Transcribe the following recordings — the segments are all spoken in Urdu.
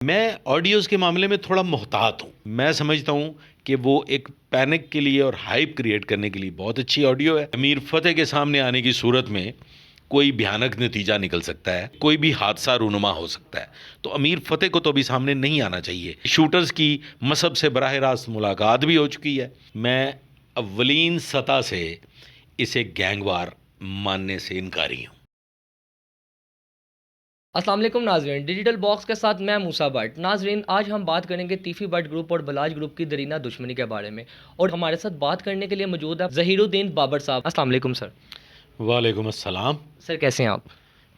میں آڈیوز کے معاملے میں تھوڑا محتاط ہوں. میں سمجھتا ہوں کہ وہ ایک پینک کے لیے اور ہائپ کریٹ کرنے کے لیے بہت اچھی آڈیو ہے. امیر فتح کے سامنے آنے کی صورت میں کوئی بھیانک نتیجہ نکل سکتا ہے, کوئی بھی حادثہ رونما ہو سکتا ہے. تو امیر فتح کو تو ابھی سامنے نہیں آنا چاہیے. شوٹرز کی مصب سے براہ راست ملاقات بھی ہو چکی ہے. میں اولین سطح سے اسے گینگ وار ماننے سے انکاری ہوں. السلام علیکم ناظرین، ڈیجیٹل باکس کے ساتھ میں موسیٰ بٹ. ناظرین، آج ہم بات کریں گے تیفی بٹ گروپ اور بلاج گروپ کی درینہ دشمنی کے بارے میں، اور ہمارے ساتھ بات کرنے کے لیے موجود ہے ظہیر الدین بابر صاحب. السلام علیکم سر. وعلیکم السلام. سر کیسے ہیں آپ؟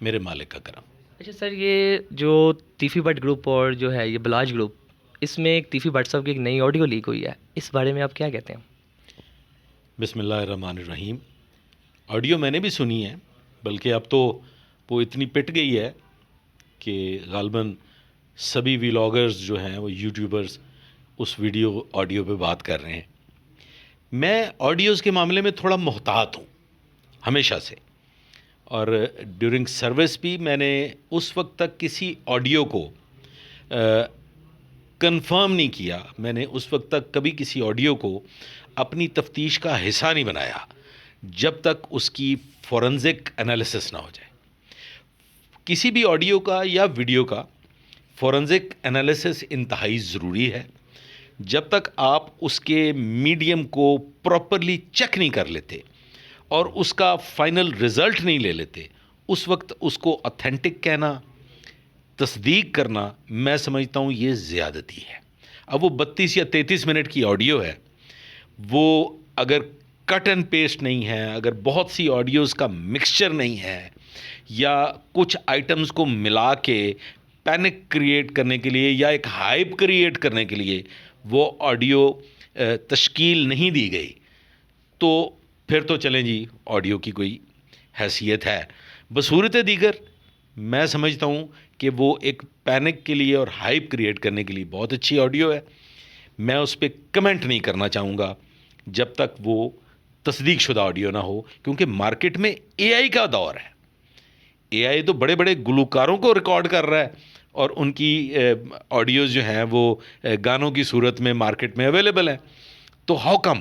میرے مالک کا کرم. اچھا سر، یہ جو تیفی بٹ گروپ اور جو ہے یہ بلاج گروپ، اس میں ایک تیفی بٹ صاحب کی ایک نئی آڈیو لیک ہوئی ہے، اس بارے میں آپ کیا کہتے ہیں؟ بسم اللہ الرحمن الرحیم. آڈیو میں نے بھی سنی ہے، بلکہ اب تو وہ اتنی پٹ گئی ہے کہ غالباً سبھی ویلاگرز جو ہیں وہ یوٹیوبرز اس آڈیو پہ بات کر رہے ہیں. میں آڈیوز کے معاملے میں تھوڑا محتاط ہوں ہمیشہ سے، اور ڈیورنگ سروس بھی میں نے اس وقت تک کسی آڈیو کو کنفرم نہیں کیا. میں نے اس وقت تک کبھی کسی آڈیو کو اپنی تفتیش کا حصہ نہیں بنایا جب تک اس کی فورنزک انالیسس نہ ہو جائے. کسی بھی آڈیو کا یا ویڈیو کا فورنزک انالیسس انتہائی ضروری ہے. جب تک آپ اس کے میڈیم کو پراپرلی چیک نہیں کر لیتے اور اس کا فائنل رزلٹ نہیں لے لیتے، اس وقت اس کو اتھینٹک کہنا، تصدیق کرنا، میں سمجھتا ہوں یہ زیادتی ہے. اب وہ 32 یا 33 منٹ کی آڈیو ہے، وہ اگر کٹ اینڈ پیسٹ نہیں ہے، اگر بہت سی آڈیوز کا مکسچر نہیں ہے، یا کچھ آئٹمز کو ملا کے پینک کریٹ کرنے کے لیے یا ایک ہائپ کریٹ کرنے کے لیے وہ آڈیو تشکیل نہیں دی گئی، تو پھر تو چلیں جی آڈیو کی کوئی حیثیت ہے. بصورت دیگر میں سمجھتا ہوں کہ وہ ایک پینک کے لیے اور ہائپ کریٹ کرنے کے لیے بہت اچھی آڈیو ہے. میں اس پہ کمنٹ نہیں کرنا چاہوں گا جب تک وہ تصدیق شدہ آڈیو نہ ہو، کیونکہ مارکیٹ میں اے آئی کا دور ہے. اے آئی تو بڑے بڑے گلوکاروں کو ریکارڈ کر رہا ہے اور ان کی آڈیوز جو ہیں وہ گانوں کی صورت میں مارکیٹ میں اویلیبل ہیں. تو ہاؤ کم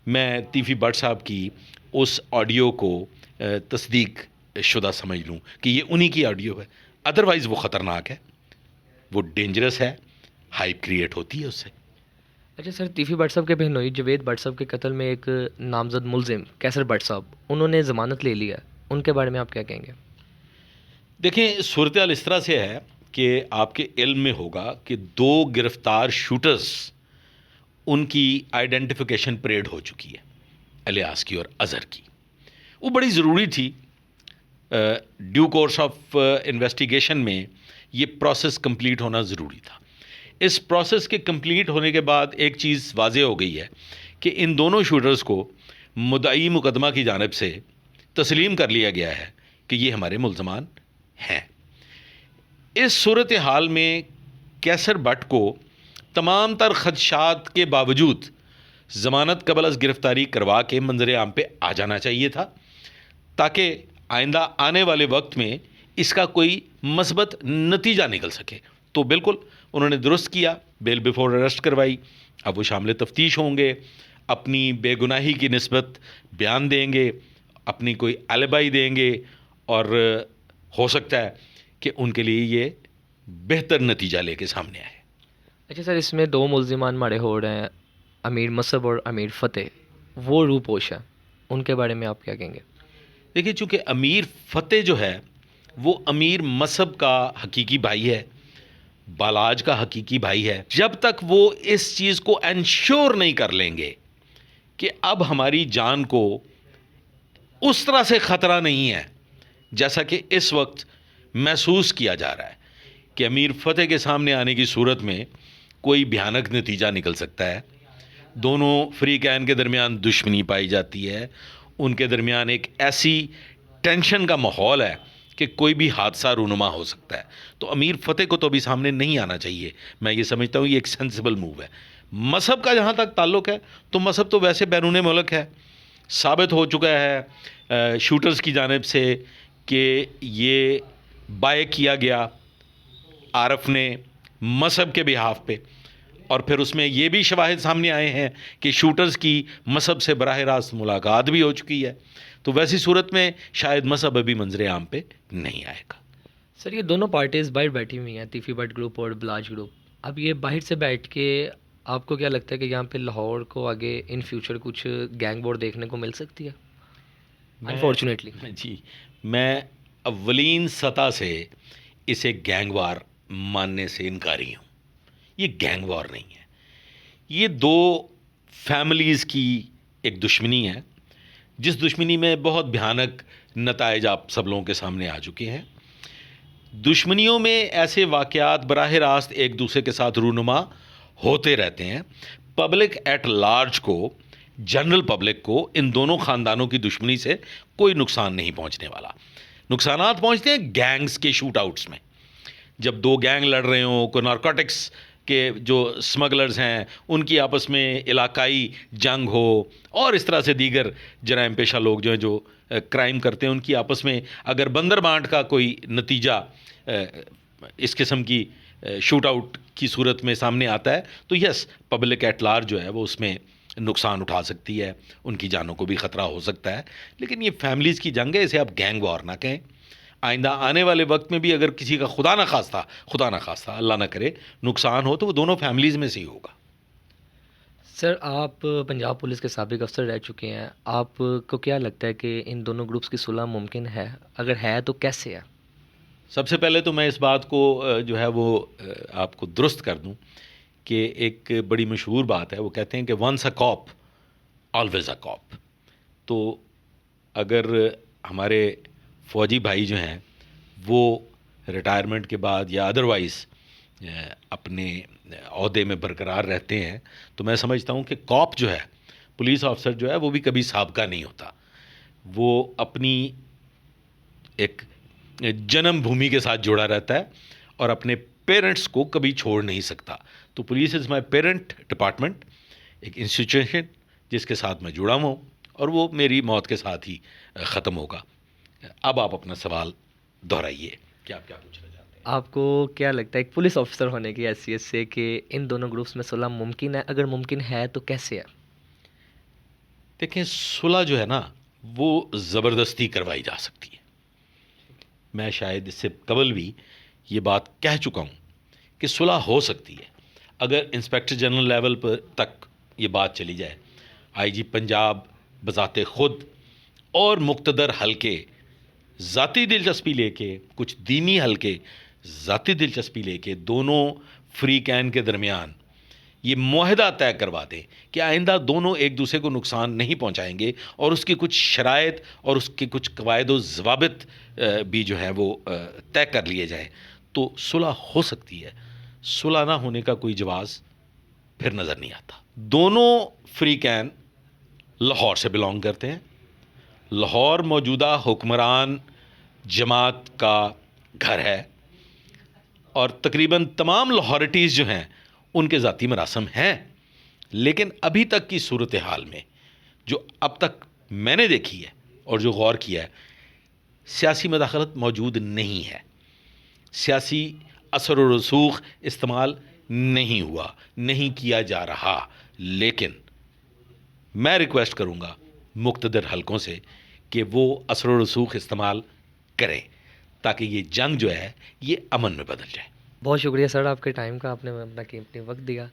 میں تیفی بٹ صاحب کی اس آڈیو کو تصدیق شدہ سمجھ لوں کہ یہ انہی کی آڈیو ہے؟ ادروائز وہ خطرناک ہے، وہ ڈینجرس ہے، ہائپ کریٹ ہوتی ہے اس سے. اچھا سر، تیفی بٹ صاحب کے بہنوئی جوید بٹ صاحب کے قتل میں ایک نامزد ملزم کیسر بٹ صاحب، انہوں نے ضمانت لے لی ہے، ان کے بارے میں آپ کیا کہیں گے؟ دیکھیں، صورتحال اس طرح سے ہے کہ آپ کے علم میں ہوگا کہ 2 گرفتار شوٹرز، ان کی آئیڈینٹیفیکیشن پریڈ ہو چکی ہے، الیاس کی اور اظہر کی. وہ بڑی ضروری تھی. ڈیو کورس آف انویسٹیگیشن میں یہ پروسیس کمپلیٹ ہونا ضروری تھا. اس پروسیس کے کمپلیٹ ہونے کے بعد ایک چیز واضح ہو گئی ہے کہ ان دونوں شوٹرز کو مدعی مقدمہ کی جانب سے تسلیم کر لیا گیا ہے کہ یہ ہمارے ملزمان ہیں. اس صورتحال میں کیسر بٹ کو تمام تر خدشات کے باوجود ضمانت قبل از گرفتاری کروا کے منظر عام پہ آ جانا چاہیے تھا، تاکہ آئندہ آنے والے وقت میں اس کا کوئی مثبت نتیجہ نکل سکے. تو بالکل انہوں نے درست کیا، بیل بیفور اریسٹ کروائی. اب وہ شامل تفتیش ہوں گے، اپنی بے گناہی کی نسبت بیان دیں گے، اپنی کوئی البائی دیں گے، اور ہو سکتا ہے کہ ان کے لیے یہ بہتر نتیجہ لے کے سامنے آئے. اچھا سر، اس میں 2 ملزمان مارے ہو رہے ہیں، امیر مصب اور امیر فتح، وہ روپوش ہیں، ان کے بارے میں آپ کیا کہیں گے؟ دیکھیے، چونکہ امیر فتح جو ہے وہ امیر مصب کا حقیقی بھائی ہے، بالاج کا حقیقی بھائی ہے. جب تک وہ اس چیز کو انشور نہیں کر لیں گے کہ اب ہماری جان کو اس طرح سے خطرہ نہیں ہے جیسا کہ اس وقت محسوس کیا جا رہا ہے کہ امیر فتح کے سامنے آنے کی صورت میں کوئی بھیانک نتیجہ نکل سکتا ہے. دونوں فریقین کے درمیان دشمنی پائی جاتی ہے، ان کے درمیان ایک ایسی ٹینشن کا ماحول ہے کہ کوئی بھی حادثہ رونما ہو سکتا ہے. تو امیر فتح کو تو ابھی سامنے نہیں آنا چاہیے. میں یہ سمجھتا ہوں یہ ایک سینسیبل موو ہے. مصب کا جہاں تک تعلق ہے تو مصب تو ویسے بیرون ملک ہے، ثابت ہو چکا ہے شوٹرز کی جانب سے کہ یہ بائے کیا گیا. عارف نے مذہب کے بہاف پہ، اور پھر اس میں یہ بھی شواہد سامنے آئے ہیں کہ شوٹرز کی مذہب سے براہ راست ملاقات بھی ہو چکی ہے. تو ویسی صورت میں شاید مذہب ابھی منظر عام پہ نہیں آئے گا. سر یہ دونوں پارٹیز باہر بیٹھی ہوئی ہیں، تیفی بٹ گروپ اور بلاج گروپ. اب یہ باہر سے بیٹھ کے آپ کو کیا لگتا ہے کہ یہاں پہ لاہور کو آگے ان فیوچر کچھ گینگ وار دیکھنے کو مل سکتی ہے انفارچونیٹلی؟ جی، میں اولین سطح سے اسے گینگ وار ماننے سے انکاری ہوں. یہ گینگ وار نہیں ہے، یہ دو فیملیز کی ایک دشمنی ہے، جس دشمنی میں بہت بھیانک نتائج آپ سب لوگوں کے سامنے آ چکے ہیں. دشمنیوں میں ایسے واقعات براہ راست ایک دوسرے کے ساتھ رونما ہوتے رہتے ہیں. پبلک ایٹ لارج کو، جنرل پبلک کو ان دونوں خاندانوں کی دشمنی سے کوئی نقصان نہیں پہنچنے والا. نقصانات پہنچتے ہیں گینگز کے شوٹ آؤٹس میں، جب دو گینگ لڑ رہے ہوں، کوئی نارکوٹکس کے جو اسمگلرز ہیں ان کی آپس میں علاقائی جنگ ہو، اور اس طرح سے دیگر جرائم پیشہ لوگ جو ہیں جو کرائم کرتے ہیں ان کی آپس میں اگر بندر بانٹ کا کوئی نتیجہ اس قسم کی شوٹ آؤٹ کی صورت میں سامنے آتا ہے تو یس، پبلک ایٹ لارج جو ہے وہ اس میں نقصان اٹھا سکتی ہے، ان کی جانوں کو بھی خطرہ ہو سکتا ہے. لیکن یہ فیملیز کی جنگ ہے، اسے آپ گینگ وار نہ کہیں. آئندہ آنے والے وقت میں بھی اگر کسی کا خدا نہ خواستہ اللہ نہ کرے نقصان ہو تو وہ دونوں فیملیز میں سے ہی ہوگا. سر آپ پنجاب پولیس کے سابق افسر رہ چکے ہیں، آپ کو کیا لگتا ہے کہ ان دونوں گروپس کی صلح ممکن ہے؟ اگر ہے تو کیسے ہے؟ سب سے پہلے تو میں اس بات کو جو ہے وہ آپ کو درست کر دوں کہ ایک بڑی مشہور بات ہے، وہ کہتے ہیں کہ ونس اے کاپ آلویز اے کاپ. تو اگر ہمارے فوجی بھائی جو ہیں وہ ریٹائرمنٹ کے بعد یا ادروائز اپنے عہدے میں برقرار رہتے ہیں تو میں سمجھتا ہوں کہ کاپ جو ہے، پولیس آفیسر جو ہے، وہ بھی کبھی سابقہ نہیں ہوتا. وہ اپنی ایک جنم بھومی کے ساتھ جڑا رہتا ہے اور اپنے پیرنٹس کو کبھی چھوڑ نہیں سکتا. تو police is my parent department, ایک انسٹیٹیوشن جس کے ساتھ میں جڑا ہوں، اور وہ میری موت کے ساتھ ہی ختم ہوگا. اب آپ اپنا سوال دہرائیے کہ آپ کیا پوچھنا چاہتے ہیں. آپ کو کیا لگتا ہے ایک پولیس آفیسر ہونے کی حیثیت سے کہ ان دونوں گروپس میں صلح ممکن ہے؟ اگر ممکن ہے تو کیسے ہے؟ دیکھیں، صلح جو ہے نا وہ زبردستی کروائی جا سکتی ہے. میں شاید اس سے قبل بھی یہ بات کہہ چکا ہوں کہ صلح ہو سکتی ہے اگر انسپیکٹر جنرل لیول پر تک یہ بات چلی جائے. آئی جی پنجاب بذات خود اور مقتدر حلقے ذاتی دلچسپی لے کے، کچھ دینی حلقے ذاتی دلچسپی لے کے، دونوں فری کین کے درمیان یہ معاہدہ طے کروا دیں کہ آئندہ دونوں ایک دوسرے کو نقصان نہیں پہنچائیں گے، اور اس کی کچھ شرائط اور اس کے کچھ قواعد و ضوابط بھی جو ہیں وہ طے کر لیے جائیں تو صلح ہو سکتی ہے. صلح نہ ہونے کا کوئی جواز پھر نظر نہیں آتا. دونوں فری کین لاہور سے بلانگ کرتے ہیں. لاہور موجودہ حکمران جماعت کا گھر ہے، اور تقریباً تمام لاہورٹیز جو ہیں ان کے ذاتی مراسم ہیں. لیکن ابھی تک کی صورتحال میں جو اب تک میں نے دیکھی ہے اور جو غور کیا ہے، سیاسی مداخلت موجود نہیں ہے، سیاسی اثر و رسوخ استعمال نہیں ہوا، نہیں کیا جا رہا. لیکن میں ریکویسٹ کروں گا مقتدر حلقوں سے کہ وہ اثر و رسوخ استعمال کریں تاکہ یہ جنگ جو ہے یہ امن میں بدل جائے. بہت شکریہ سر آپ کے ٹائم کا، آپ نے اپنا قیمتی وقت دیا.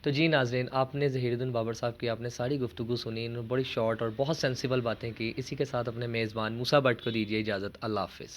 تو جی ناظرین، آپ نے ظہیر الدین بابر صاحب کی آپ نے ساری گفتگو سنی، انہوں نے بڑی شارٹ اور بہت سینسیبل باتیں کی. اسی کے ساتھ اپنے میزبان موسیٰ بٹ کو دیجیے اجازت. اللہ حافظ.